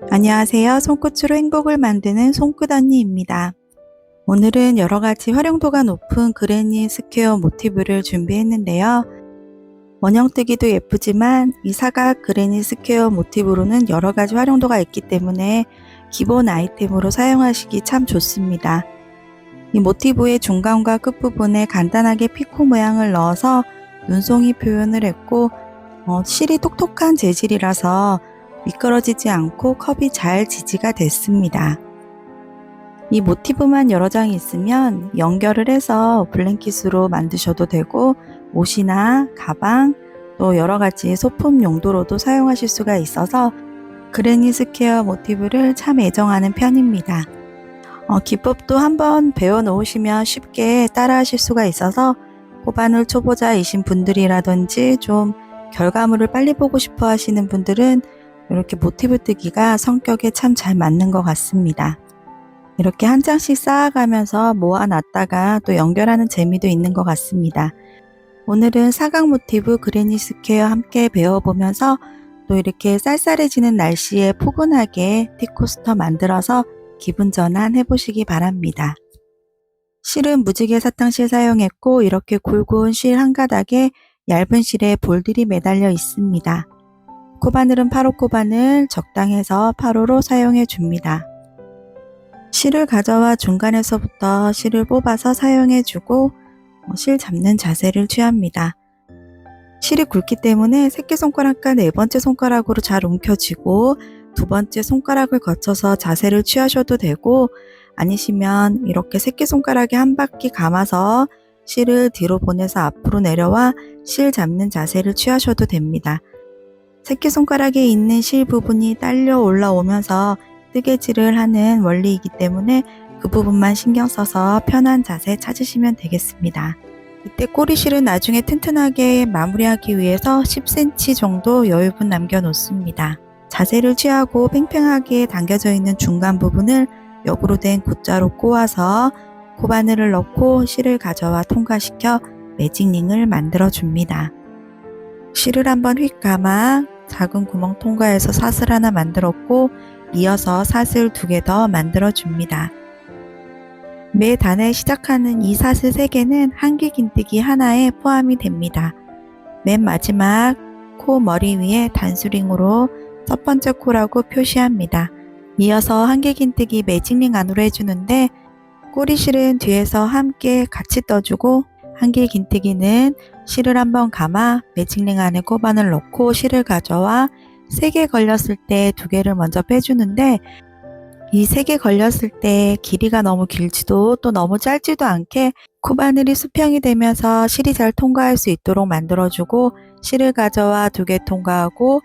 안녕하세요. 손끝으로 행복을 만드는 손끝 언니입니다. 오늘은 여러가지 활용도가 높은 그레니 스퀘어 모티브를 준비했는데요. 원형뜨기도 예쁘지만 이 사각 그레니 스퀘어 모티브로는 여러가지 활용도가 있기 때문에 기본 아이템으로 사용하시기 참 좋습니다. 이 모티브의 중간과 끝부분에 간단하게 피코 모양을 넣어서 눈송이 표현을 했고 실이 톡톡한 재질이라서 미끄러지지 않고 컵이 잘 지지가 됐습니다. 이 모티브만 여러 장이 있으면 연결을 해서 블랭킷으로 만드셔도 되고 옷이나 가방 또 여러가지 소품 용도로도 사용하실 수가 있어서 그레니 스퀘어 모티브를 참 애정하는 편입니다. 기법도 한번 배워 놓으시면 쉽게 따라 하실 수가 있어서 코바늘 초보자이신 분들이라든지 좀 결과물을 빨리 보고 싶어 하시는 분들은 이렇게 모티브 뜨기가 성격에 참 잘 맞는 것 같습니다. 이렇게 한 장씩 쌓아가면서 모아놨다가 또 연결하는 재미도 있는 것 같습니다. 오늘은 사각 모티브 그레니 스퀘어 함께 배워보면서 또 이렇게 쌀쌀해지는 날씨에 포근하게 티코스터 만들어서 기분 전환 해보시기 바랍니다. 실은 무지개 사탕실 사용했고 이렇게 굵은 실 한 가닥에 얇은 실에 볼들이 매달려 있습니다. 코바늘은 8호 코바늘 적당해서 8호로 사용해 줍니다. 실을 가져와 중간에서부터 실을 뽑아서 사용해 주고 실 잡는 자세를 취합니다. 실이 굵기 때문에 새끼손가락과 네 번째 손가락으로 잘 움켜쥐고 두 번째 손가락을 거쳐서 자세를 취하셔도 되고 아니시면 이렇게 새끼손가락에 한 바퀴 감아서 실을 뒤로 보내서 앞으로 내려와 실 잡는 자세를 취하셔도 됩니다. 새끼손가락에 있는 실 부분이 딸려 올라오면서 뜨개질을 하는 원리이기 때문에 그 부분만 신경 써서 편한 자세 찾으시면 되겠습니다. 이때 꼬리실은 나중에 튼튼하게 마무리하기 위해서 10cm 정도 여유분 남겨 놓습니다. 자세를 취하고 팽팽하게 당겨져 있는 중간 부분을 역으로 된 굿자로 꼬아서 코바늘을 넣고 실을 가져와 통과시켜 매직링을 만들어 줍니다. 실을 한번 휙 감아 작은 구멍 통과해서 사슬 하나 만들었고 이어서 사슬 2개 더 만들어 줍니다. 매 단에 시작하는 이 사슬 3개는 한길 긴뜨기 하나에 포함이 됩니다. 맨 마지막 코 머리 위에 단수링으로 첫 번째 코라고 표시합니다. 이어서 한길 긴뜨기 매직링 안으로 해주는데 꼬리실은 뒤에서 함께 같이 떠주고 한길 긴뜨기는 실을 한번 감아 매직링 안에 코바늘 넣고 실을 가져와 3개 걸렸을 때 2개를 먼저 빼주는데 이 3개 걸렸을 때 길이가 너무 길지도 또 너무 짧지도 않게 코바늘이 수평이 되면서 실이 잘 통과할 수 있도록 만들어주고 실을 가져와 2개 통과하고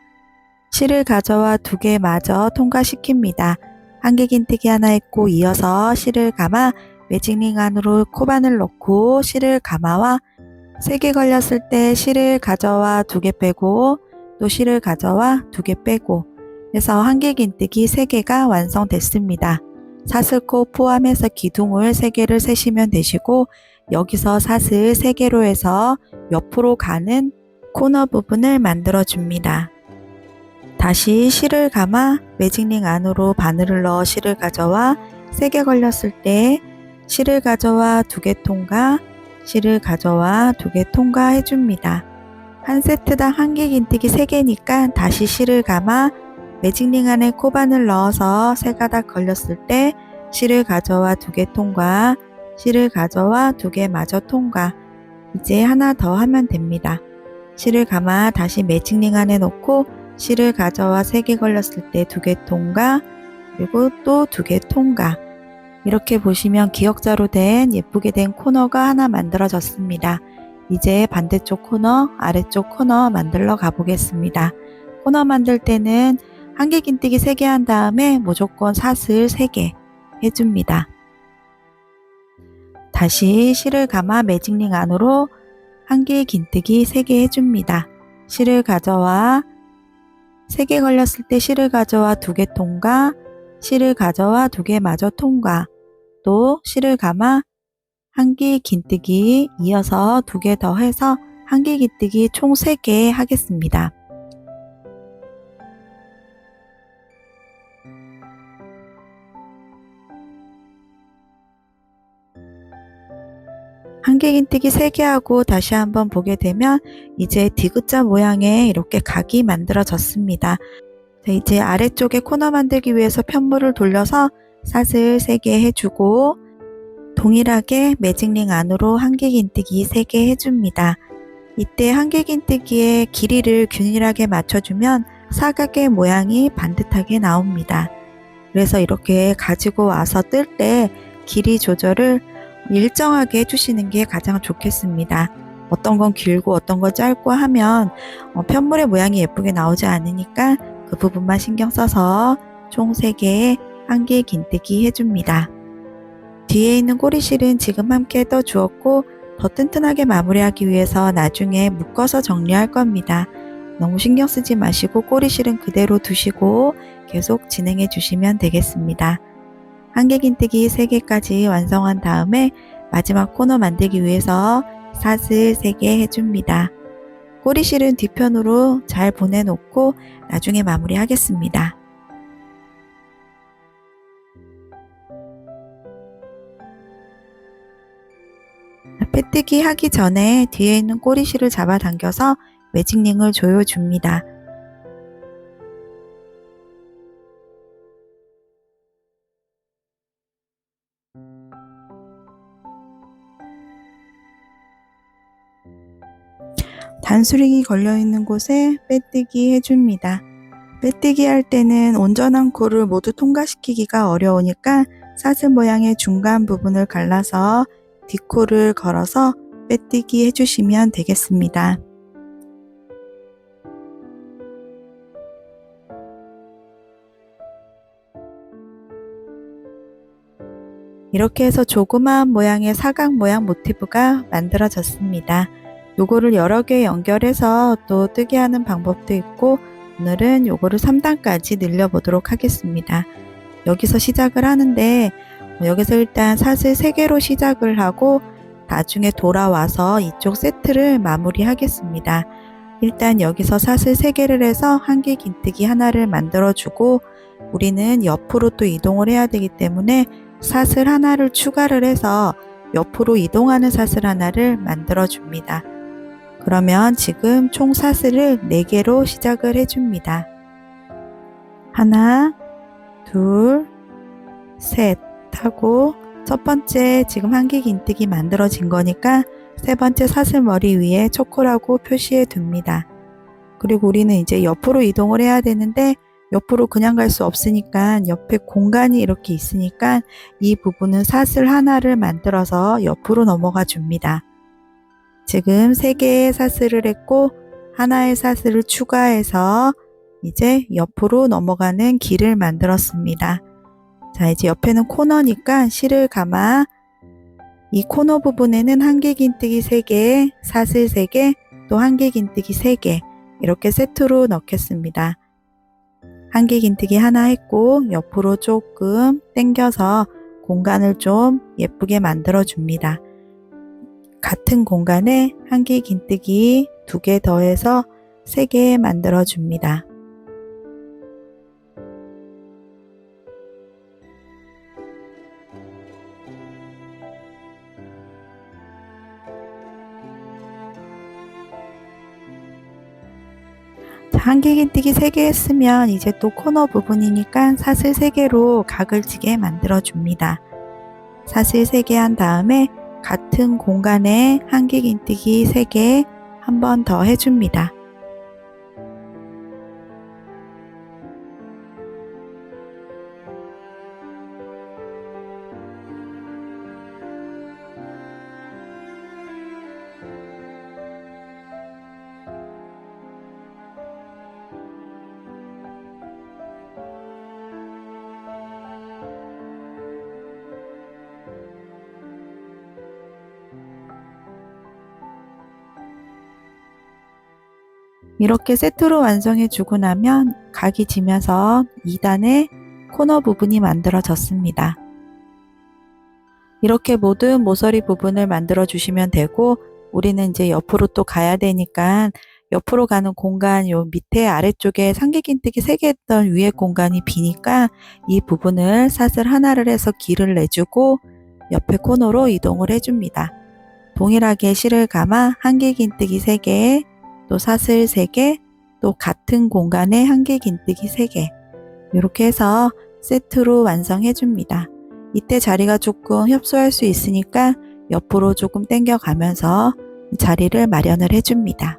실을 가져와 2개 마저 통과시킵니다. 한길 긴뜨기 하나 했고 이어서 실을 감아 매직링 안으로 코바늘 넣고 실을 감아와 3개 걸렸을 때 실을 가져와 2개 빼고 또 실을 가져와 2개 빼고 해서 한길 긴뜨기 3개가 완성됐습니다. 사슬코 포함해서 기둥을 3개를 세시면 되시고 여기서 사슬 3개로 해서 옆으로 가는 코너 부분을 만들어 줍니다. 다시 실을 감아 매직링 안으로 바늘을 넣어 실을 가져와 3개 걸렸을 때 실을 가져와 2개 통과, 실을 가져와 2개 통과 해줍니다. 한 세트당 한길 긴뜨기 3개니까 다시 실을 감아 매직링 안에 코바늘 넣어서 3가닥 걸렸을 때 실을 가져와 2개 통과, 실을 가져와 2개 마저 통과. 이제 하나 더 하면 됩니다. 실을 감아 다시 매직링 안에 넣고 실을 가져와 3개 걸렸을 때 2개 통과, 그리고 또 2개 통과. 이렇게 보시면 기역자로 된 예쁘게 된 코너가 하나 만들어졌습니다. 이제 반대쪽 코너, 아래쪽 코너 만들러 가보겠습니다. 코너 만들 때는 한길 긴뜨기 3개 한 다음에 무조건 사슬 3개 해줍니다. 다시 실을 감아 매직링 안으로 한길 긴뜨기 3개 해줍니다. 실을 가져와 3개 걸렸을 때 실을 가져와 2개 통과, 실을 가져와 2개 마저 통과, 또 실을 감아 한길 긴뜨기 이어서 2개 더 해서 한길 긴뜨기 총 3개 하겠습니다. 한길긴뜨기 3개 하고 다시 한번 보게 되면 이제 디귿자 모양의 이렇게 각이 만들어졌습니다. 자, 이제 아래쪽에 코너 만들기 위해서 편물을 돌려서 사슬 3개 해주고 동일하게 매직링 안으로 한길긴뜨기 3개 해줍니다. 이때 한길긴뜨기의 길이를 균일하게 맞춰주면 사각의 모양이 반듯하게 나옵니다. 그래서 이렇게 가지고 와서 뜰 때 길이 조절을 일정하게 해주시는 게 가장 좋겠습니다. 어떤 건 길고 어떤 건 짧고 하면 편물의 모양이 예쁘게 나오지 않으니까 그 부분만 신경 써서 총 3개의 한길긴뜨기 해줍니다. 뒤에 있는 꼬리실은 지금 함께 떠주었고 더 튼튼하게 마무리하기 위해서 나중에 묶어서 정리할 겁니다. 너무 신경 쓰지 마시고 꼬리실은 그대로 두시고 계속 진행해 주시면 되겠습니다. 한길긴뜨기 3개까지 완성한 다음에 마지막 코너 만들기 위해서 사슬 3개 해줍니다. 꼬리실은 뒤편으로 잘 보내놓고 나중에 마무리하겠습니다. 빼뜨기 하기 전에 뒤에 있는 꼬리실을 잡아당겨서 매직링을 조여줍니다. 단수링이 걸려있는 곳에 빼뜨기 해줍니다. 빼뜨기 할 때는 온전한 코를 모두 통과시키기가 어려우니까 사슬 모양의 중간 부분을 갈라서 뒷코를 걸어서 빼뜨기 해주시면 되겠습니다. 이렇게 해서 조그마한 모양의 사각 모양 모티브가 만들어졌습니다. 요거를 여러 개 연결해서 또 뜨게 하는 방법도 있고 오늘은 요거를 3단까지 늘려보도록 하겠습니다. 여기서 시작을 하는데 여기서 일단 사슬 3개로 시작을 하고 나중에 돌아와서 이쪽 세트를 마무리 하겠습니다. 일단 여기서 사슬 3개를 해서 한길긴뜨기 하나를 만들어 주고 우리는 옆으로 또 이동을 해야 되기 때문에 사슬 하나를 추가를 해서 옆으로 이동하는 사슬 하나를 만들어 줍니다. 그러면 지금 총 사슬을 4개로 시작을 해줍니다. 하나, 둘, 셋 하고 첫 번째 지금 한길긴뜨기 만들어진 거니까 세 번째 사슬머리 위에 첫 코라고 표시해 둡니다. 그리고 우리는 이제 옆으로 이동을 해야 되는데 옆으로 그냥 갈 수 없으니까 옆에 공간이 이렇게 있으니까 이 부분은 사슬 하나를 만들어서 옆으로 넘어가 줍니다. 지금 3개의 사슬을 했고 하나의 사슬을 추가해서 이제 옆으로 넘어가는 길을 만들었습니다. 자, 이제 옆에는 코너니까 실을 감아 이 코너 부분에는 한길긴뜨기 3개, 사슬 3개, 또 한길긴뜨기 3개 이렇게 세트로 넣겠습니다. 한길긴뜨기 하나 했고 옆으로 조금 당겨서 공간을 좀 예쁘게 만들어 줍니다. 같은 공간에 한길긴뜨기 2개 더해서 3개 만들어 줍니다. 한길긴뜨기 3개 했으면 이제 또 코너 부분이니까 사슬 3개로 각을 지게 만들어 줍니다. 사슬 3개 한 다음에 같은 공간에 한길긴뜨기 3개 한 번 더 해줍니다. 이렇게 세트로 완성해 주고 나면 각이 지면서 2단의 코너 부분이 만들어졌습니다. 이렇게 모든 모서리 부분을 만들어 주시면 되고 우리는 이제 옆으로 또 가야 되니까 옆으로 가는 공간 요 밑에 아래쪽에 한길긴뜨기 3개 했던 위에 공간이 비니까 이 부분을 사슬 하나를 해서 길을 내주고 옆에 코너로 이동을 해줍니다. 동일하게 실을 감아 한길긴뜨기 3개, 또 사슬 3개, 또 같은 공간에 한길긴뜨기 3개, 이렇게 해서 세트로 완성해 줍니다. 이때 자리가 조금 협소할 수 있으니까 옆으로 조금 당겨 가면서 자리를 마련을 해 줍니다.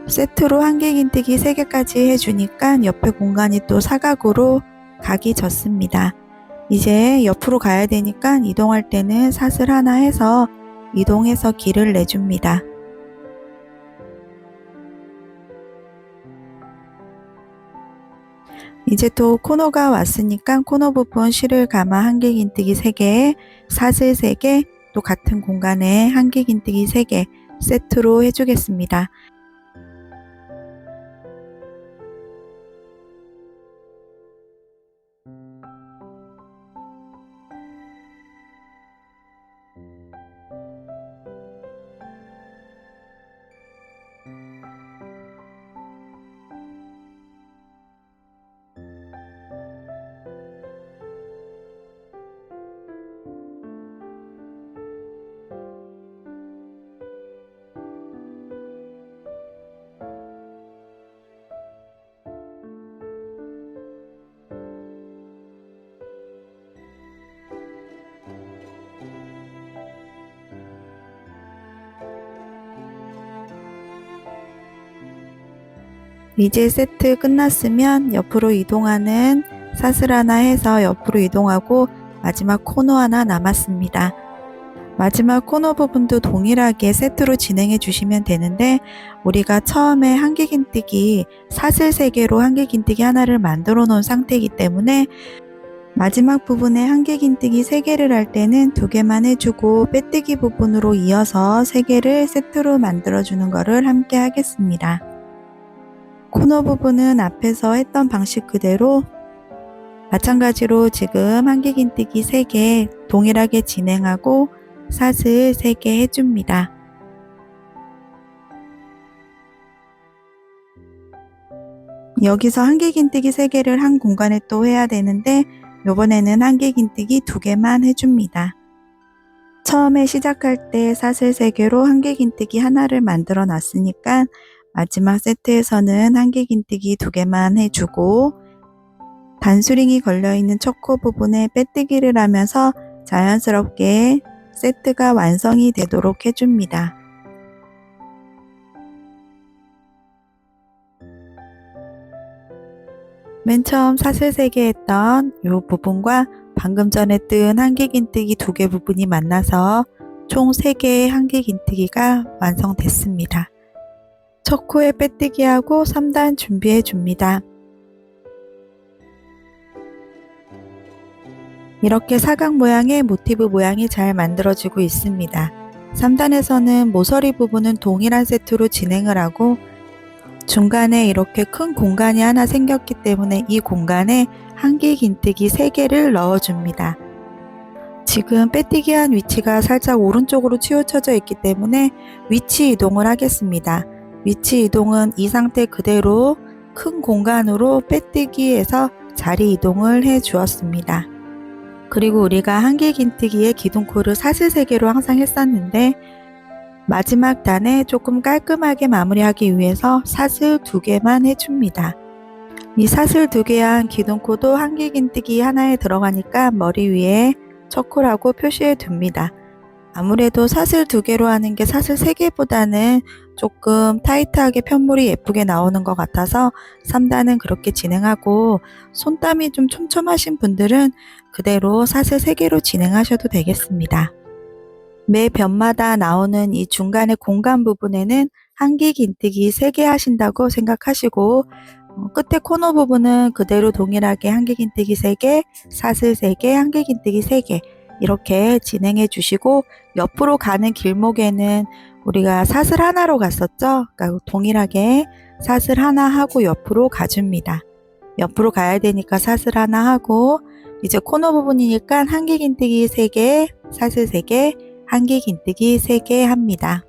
세트로 한길긴뜨기 3개까지 해주니까 옆에 공간이 또 사각으로 각이 졌습니다. 이제 옆으로 가야 되니까 이동할 때는 사슬 하나 해서 이동해서 길을 내줍니다. 이제 또 코너가 왔으니까 코너 부분 실을 감아 한길긴뜨기 3개, 사슬 3개, 또 같은 공간에 한길긴뜨기 3개 세트로 해주겠습니다. 이제 세트 끝났으면 옆으로 이동하는 사슬 하나 해서 옆으로 이동하고 마지막 코너 하나 남았습니다. 마지막 코너 부분도 동일하게 세트로 진행해 주시면 되는데 우리가 처음에 한길긴뜨기 사슬 3개로 한길긴뜨기 하나를 만들어 놓은 상태이기 때문에 마지막 부분에 한길긴뜨기 3개를 할 때는 2개만 해주고 빼뜨기 부분으로 이어서 3개를 세트로 만들어 주는 거를 함께 하겠습니다. 코너 부분은 앞에서 했던 방식 그대로 마찬가지로 지금 한길긴뜨기 3개 동일하게 진행하고 사슬 3개 해줍니다. 여기서 한길긴뜨기 3개를 한 공간에 또 해야 되는데 이번에는 한길긴뜨기 2개만 해줍니다. 처음에 시작할 때 사슬 3개로 한길긴뜨기 하나를 만들어 놨으니까 마지막 세트에서는 한길긴뜨기 2개만 해주고 단수링이 걸려있는 첫 코 부분에 빼뜨기를 하면서 자연스럽게 세트가 완성이 되도록 해줍니다. 맨 처음 사슬 3개 했던 이 부분과 방금 전에 뜬 한길긴뜨기 2개 부분이 만나서 총 3개의 한길긴뜨기가 완성됐습니다. 첫 코에 빼뜨기하고 3단 준비해 줍니다. 이렇게 사각 모양의 모티브 모양이 잘 만들어지고 있습니다. 3단에서는 모서리 부분은 동일한 세트로 진행을 하고 중간에 이렇게 큰 공간이 하나 생겼기 때문에 이 공간에 한길긴뜨기 3개를 넣어줍니다. 지금 빼뜨기한 위치가 살짝 오른쪽으로 치우쳐져 있기 때문에 위치 이동을 하겠습니다. 위치 이동은 이 상태 그대로 큰 공간으로 빼뜨기해서 자리 이동을 해 주었습니다. 그리고 우리가 한길긴뜨기의 기둥코를 사슬 3개로 항상 했었는데 마지막 단에 조금 깔끔하게 마무리하기 위해서 사슬 2개만 해줍니다. 이 사슬 2개한 기둥코도 한길긴뜨기 하나에 들어가니까 머리 위에 첫 코라고 표시해 둡니다. 아무래도 사슬 2개로 하는 게 사슬 3개보다는 조금 타이트하게 편물이 예쁘게 나오는 것 같아서 3단은 그렇게 진행하고 손땀이 좀 촘촘하신 분들은 그대로 사슬 3개로 진행하셔도 되겠습니다. 매 변마다 나오는 이 중간의 공간 부분에는 한길긴뜨기 3개 하신다고 생각하시고 끝에 코너 부분은 그대로 동일하게 한길긴뜨기 3개, 사슬 3개, 한길긴뜨기 3개 이렇게 진행해 주시고, 옆으로 가는 길목에는 우리가 사슬 하나로 갔었죠? 그러니까 동일하게 사슬 하나 하고 옆으로 가줍니다. 옆으로 가야 되니까 사슬 하나 하고, 이제 코너 부분이니까 한길긴뜨기 3개, 사슬 3개, 한길긴뜨기 3개 합니다.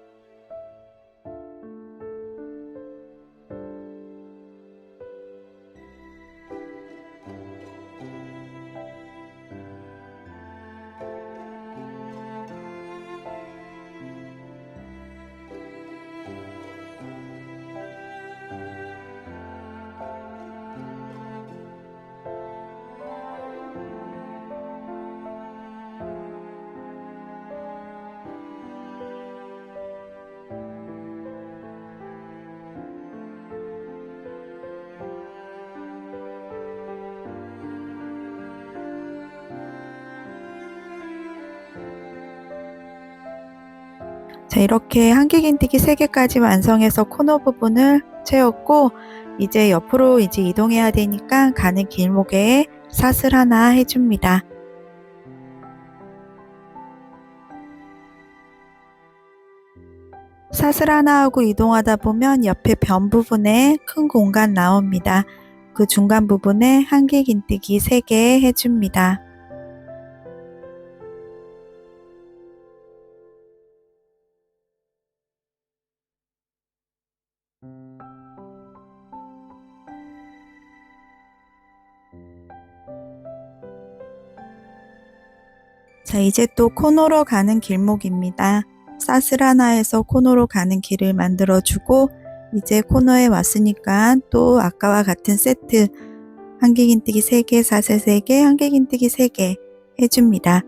자, 이렇게 한길긴뜨기 3개까지 완성해서 코너 부분을 채웠고, 이제 옆으로 이동해야 되니까 가는 길목에 사슬 하나 해줍니다. 사슬 하나 하고 이동하다 보면 옆에 변 부분에 큰 공간 나옵니다. 그 중간 부분에 한길긴뜨기 3개 해줍니다. 자, 이제 또 코너로 가는 길목입니다. 사슬 하나에서 코너로 가는 길을 만들어주고, 이제 코너에 왔으니까 또 아까와 같은 세트 한길긴뜨기 3개, 사슬 3개, 한길긴뜨기 3개 해줍니다.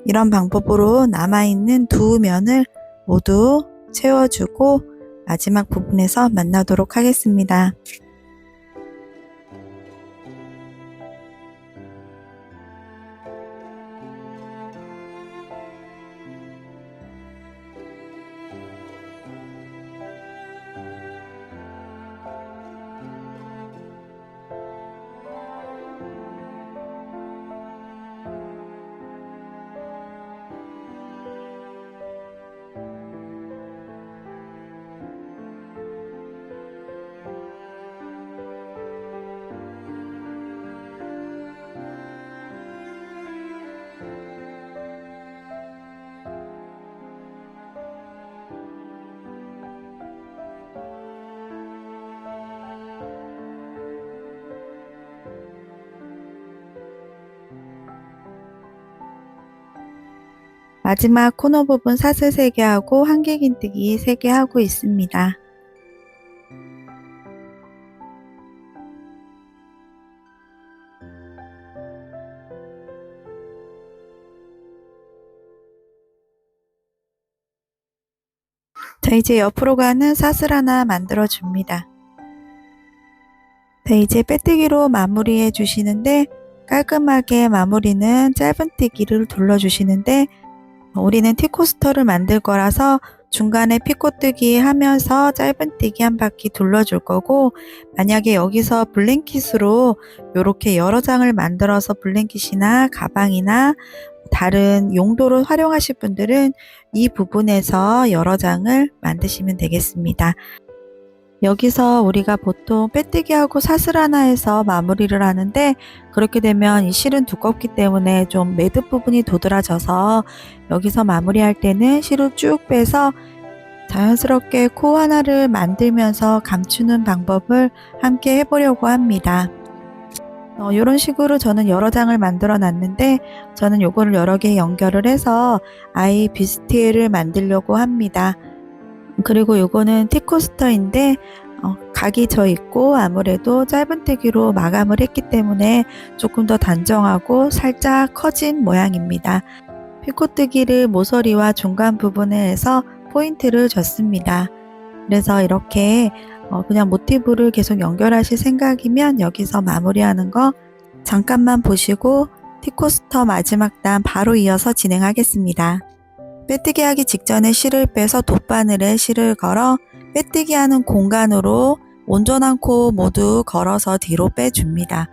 이런 방법으로 남아있는 두 면을 모두 채워주고 마지막 부분에서 만나도록 하겠습니다. 마지막 코너 부분 사슬 3개 하고 한길긴뜨기 3개 하고 있습니다. 자, 이제 옆으로 가는 사슬 하나 만들어 줍니다. 자, 이제 빼뜨기로 마무리해 주시는데, 깔끔하게 마무리는 짧은뜨기를 둘러주시는데, 우리는 티코스터를 만들 거라서 중간에 피코뜨기 하면서 짧은뜨기 한 바퀴 둘러줄 거고, 만약에 여기서 블랭킷으로 이렇게 여러 장을 만들어서 블랭킷이나 가방이나 다른 용도로 활용하실 분들은 이 부분에서 여러 장을 만드시면 되겠습니다. 여기서 우리가 보통 빼뜨기하고 사슬 하나에서 마무리를 하는데, 그렇게 되면 이 실은 두껍기 때문에 좀 매듭 부분이 도드라져서 여기서 마무리할 때는 실을 쭉 빼서 자연스럽게 코 하나를 만들면서 감추는 방법을 함께 해보려고 합니다. 이런 식으로 저는 여러 장을 만들어 놨는데, 저는 요거를 여러 개 연결을 해서 아이 비스티에를 만들려고 합니다. 그리고 요거는 티코스터인데 각이 져 있고 아무래도 짧은뜨기로 마감을 했기 때문에 조금 더 단정하고 살짝 커진 모양입니다. 피코뜨기를 모서리와 중간 부분에 해서 포인트를 줬습니다. 그래서 이렇게 그냥 모티브를 계속 연결하실 생각이면 여기서 마무리하는 거 잠깐만 보시고 티코스터 마지막 단 바로 이어서 진행하겠습니다. 빼뜨기 하기 직전에 실을 빼서 돗바늘에 실을 걸어 빼뜨기 하는 공간으로 온전한 코 모두 걸어서 뒤로 빼줍니다.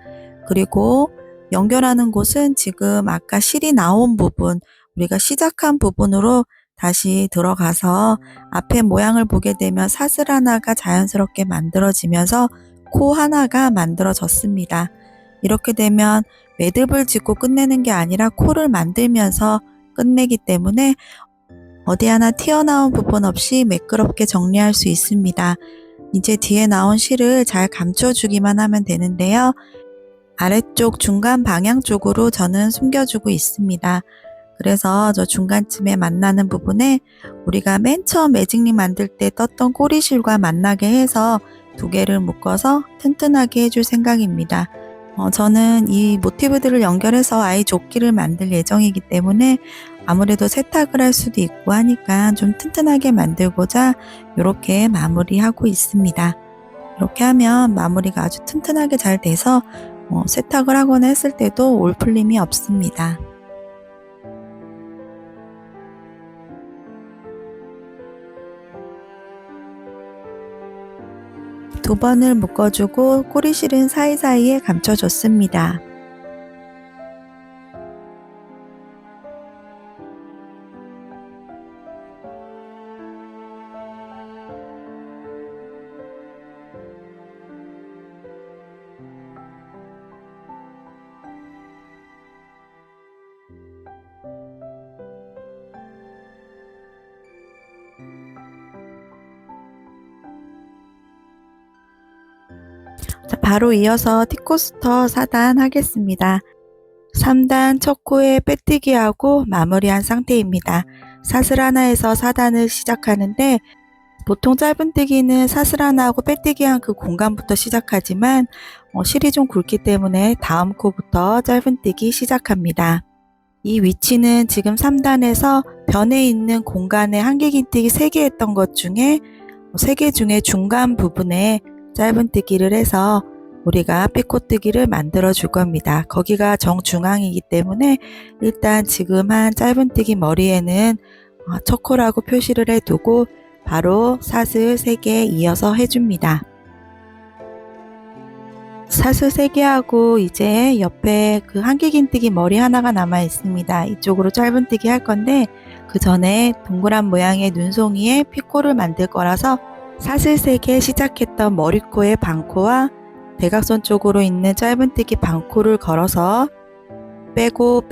그리고 연결하는 곳은 지금 아까 실이 나온 부분, 우리가 시작한 부분으로 다시 들어가서 앞에 모양을 보게 되면 사슬 하나가 자연스럽게 만들어지면서 코 하나가 만들어졌습니다. 이렇게 되면 매듭을 짓고 끝내는 게 아니라 코를 만들면서 끝내기 때문에 어디 하나 튀어나온 부분 없이 매끄럽게 정리할 수 있습니다. 이제 뒤에 나온 실을 잘 감춰주기만 하면 되는데요. 아래쪽 중간 방향 쪽으로 저는 숨겨주고 있습니다. 그래서 저 중간쯤에 만나는 부분에 우리가 맨 처음 매직링 만들 때 떴던 꼬리실과 만나게 해서 두 개를 묶어서 튼튼하게 해줄 생각입니다. 저는 이 모티브들을 연결해서 아이 조끼를 만들 예정이기 때문에 아무래도 세탁을 할 수도 있고 하니까 좀 튼튼하게 만들고자 이렇게 마무리하고 있습니다. 이렇게 하면 마무리가 아주 튼튼하게 잘 돼서 세탁을 하거나 했을 때도 올풀림이 없습니다. 두 번을 묶어주고 꼬리실은 사이사이에 감춰줬습니다. 자, 바로 이어서 티코스터 4단 하겠습니다. 3단 첫 코에 빼뜨기하고 마무리한 상태입니다. 사슬 하나에서 4단을 시작하는데 보통 짧은뜨기는 사슬 하나하고 빼뜨기한 그 공간부터 시작하지만 실이 좀 굵기 때문에 다음 코부터 짧은뜨기 시작합니다. 이 위치는 지금 3단에서 변에 있는 공간에 한길긴뜨기 3개 했던 것 중에 3개 중에 중간 부분에 짧은뜨기를 해서 우리가 피코뜨기를 만들어 줄 겁니다. 거기가 정중앙이기 때문에 일단 지금 한 짧은뜨기 머리에는 첫 코라고 표시를 해두고 바로 사슬 3개 이어서 해줍니다. 사슬 3개 하고 이제 옆에 그 한길긴뜨기 머리 하나가 남아 있습니다. 이쪽으로 짧은뜨기 할 건데 그 전에 동그란 모양의 눈송이에 피코를 만들 거라서 사슬 3개 시작했던 머리코의 반코와 대각선 쪽으로 있는 짧은뜨기 반코를 걸어서 빼고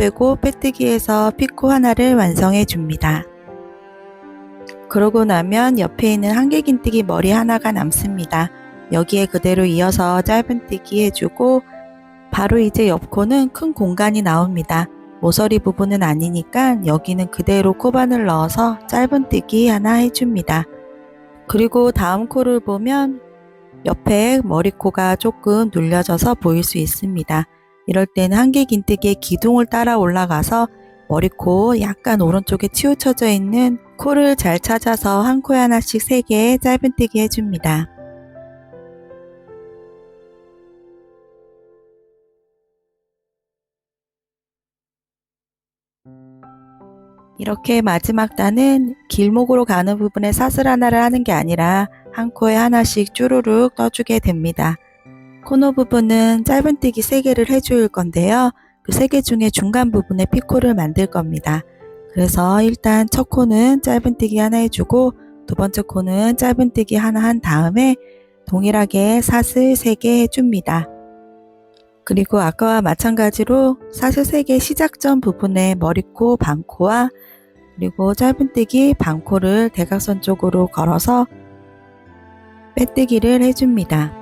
빼뜨기해서 피코 하나를 완성해 줍니다. 그러고 나면 옆에 있는 한길긴뜨기 머리 하나가 남습니다. 여기에 그대로 이어서 짧은뜨기 해주고 바로 이제 옆코는 큰 공간이 나옵니다. 모서리 부분은 아니니까 여기는 그대로 코바늘 넣어서 짧은뜨기 하나 해줍니다. 그리고 다음 코를 보면 옆에 머리코가 조금 눌려져서 보일 수 있습니다. 이럴 때는 한길긴뜨기의 기둥을 따라 올라가서 머리코 약간 오른쪽에 치우쳐져 있는 코를 잘 찾아서 한 코에 하나씩 3개 짧은뜨기 해줍니다. 이렇게 마지막 단은 길목으로 가는 부분에 사슬 하나를 하는 게 아니라 한 코에 하나씩 쭈루룩 떠주게 됩니다. 코너 부분은 짧은뜨기 3개를 해줄 건데요. 그 3개 중에 중간 부분에 피코를 만들 겁니다. 그래서 일단 첫 코는 짧은뜨기 하나 해주고 두 번째 코는 짧은뜨기 하나 한 다음에 동일하게 사슬 3개 해줍니다. 그리고 아까와 마찬가지로 사슬 3개 시작점 부분에 머리코, 반코와 그리고 짧은뜨기 반코를 대각선 쪽으로 걸어서 빼뜨기를 해줍니다.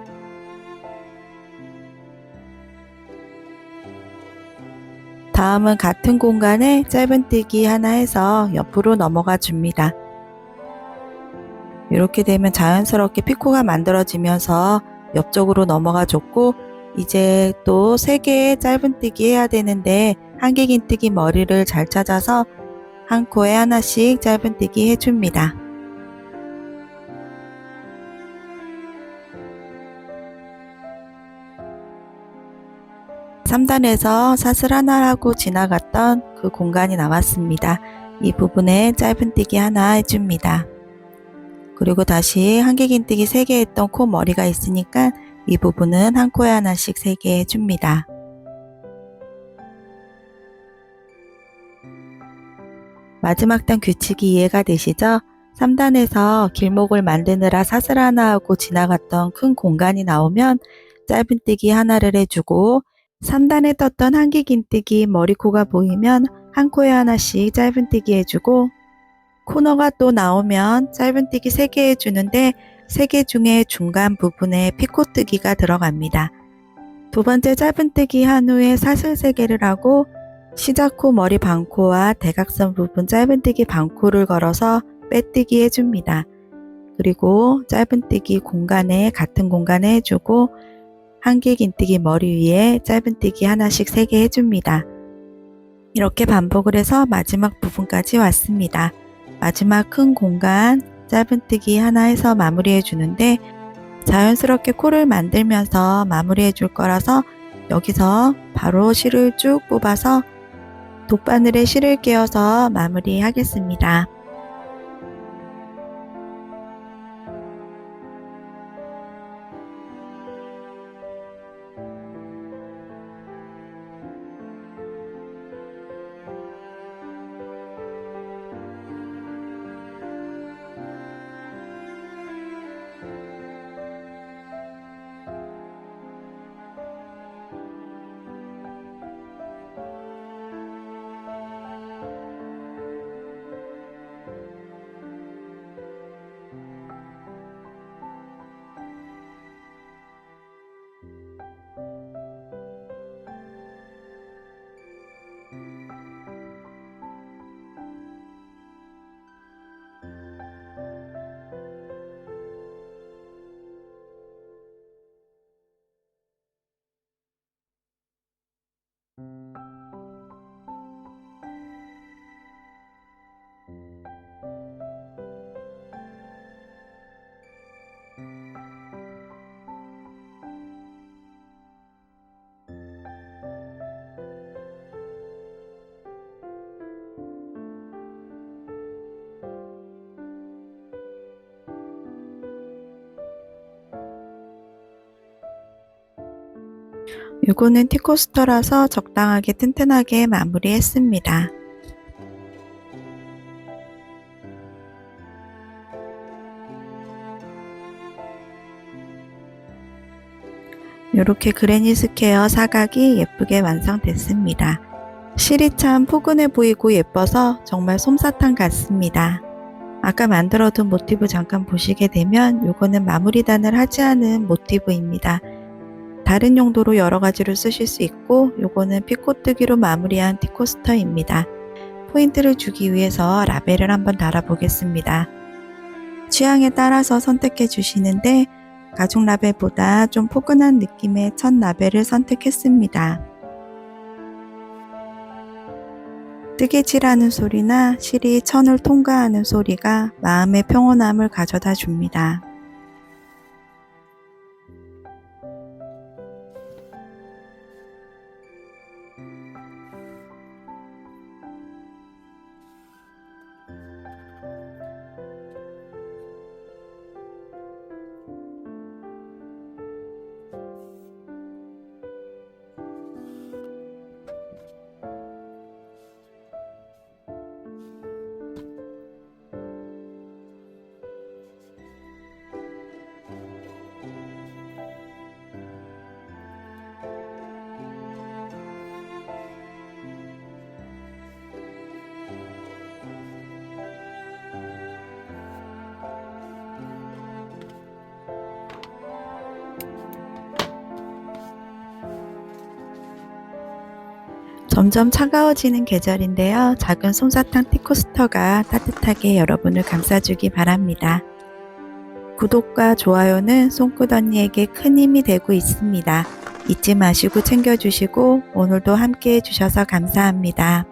다음은 같은 공간에 짧은뜨기 하나 해서 옆으로 넘어가 줍니다. 이렇게 되면 자연스럽게 피코가 만들어지면서 옆쪽으로 넘어가 줬고 이제 또 3개의 짧은뜨기 해야 되는데 한길긴뜨기 머리를 잘 찾아서 한 코에 하나씩 짧은뜨기 해줍니다. (3단에서) 사슬 하나 하고 지나갔던 그 공간이 남았습니다. 이 부분에 짧은뜨기 하나 해줍니다. 그리고 다시 한길긴뜨기 3개 했던 코 머리가 있으니까 이 부분은 한 코에 하나씩 3개 해줍니다. 마지막 단 규칙이 이해가 되시죠? 3단에서 길목을 만드느라 사슬 하나 하고 지나갔던 큰 공간이 나오면 짧은뜨기 하나를 해주고 3단에 떴던 한길긴뜨기 머리코가 보이면 한 코에 하나씩 짧은뜨기 해주고 코너가 또 나오면 짧은뜨기 3개 해주는데 3개 중에 중간 부분에 피코뜨기가 들어갑니다. 두 번째 짧은뜨기 한 후에 사슬 3개를 하고 시작코 머리 반코와 대각선 부분 짧은뜨기 반코를 걸어서 빼뜨기 해줍니다. 그리고 짧은뜨기 공간에 같은 공간에 해주고 한길긴뜨기 머리 위에 짧은뜨기 하나씩 3개 해줍니다. 이렇게 반복을 해서 마지막 부분까지 왔습니다. 마지막 큰 공간 짧은뜨기 하나 해서 마무리해 주는데 자연스럽게 코를 만들면서 마무리해 줄 거라서 여기서 바로 실을 쭉 뽑아서 돗바늘에 실을 끼워서 마무리 하겠습니다. 이거는 티코스터라서 적당하게 튼튼하게 마무리했습니다. 이렇게 그레니 스퀘어 사각이 예쁘게 완성됐습니다. 실이 참 포근해 보이고 예뻐서 정말 솜사탕 같습니다. 아까 만들어둔 모티브 잠깐 보시게 되면 이거는 마무리단을 하지 않은 모티브입니다. 다른 용도로 여러 가지로 쓰실 수 있고 요거는 피코뜨기로 마무리한 티코스터입니다. 포인트를 주기 위해서 라벨을 한번 달아 보겠습니다. 취향에 따라서 선택해 주시는데 가죽 라벨보다 좀 포근한 느낌의 천 라벨을 선택했습니다. 뜨개질하는 소리나 실이 천을 통과하는 소리가 마음의 평온함을 가져다 줍니다. 점점 차가워지는 계절인데요. 작은 솜사탕 티코스터가 따뜻하게 여러분을 감싸주기 바랍니다. 구독과 좋아요는 손끝 언니에게 큰 힘이 되고 있습니다. 잊지 마시고 챙겨주시고 오늘도 함께 해주셔서 감사합니다.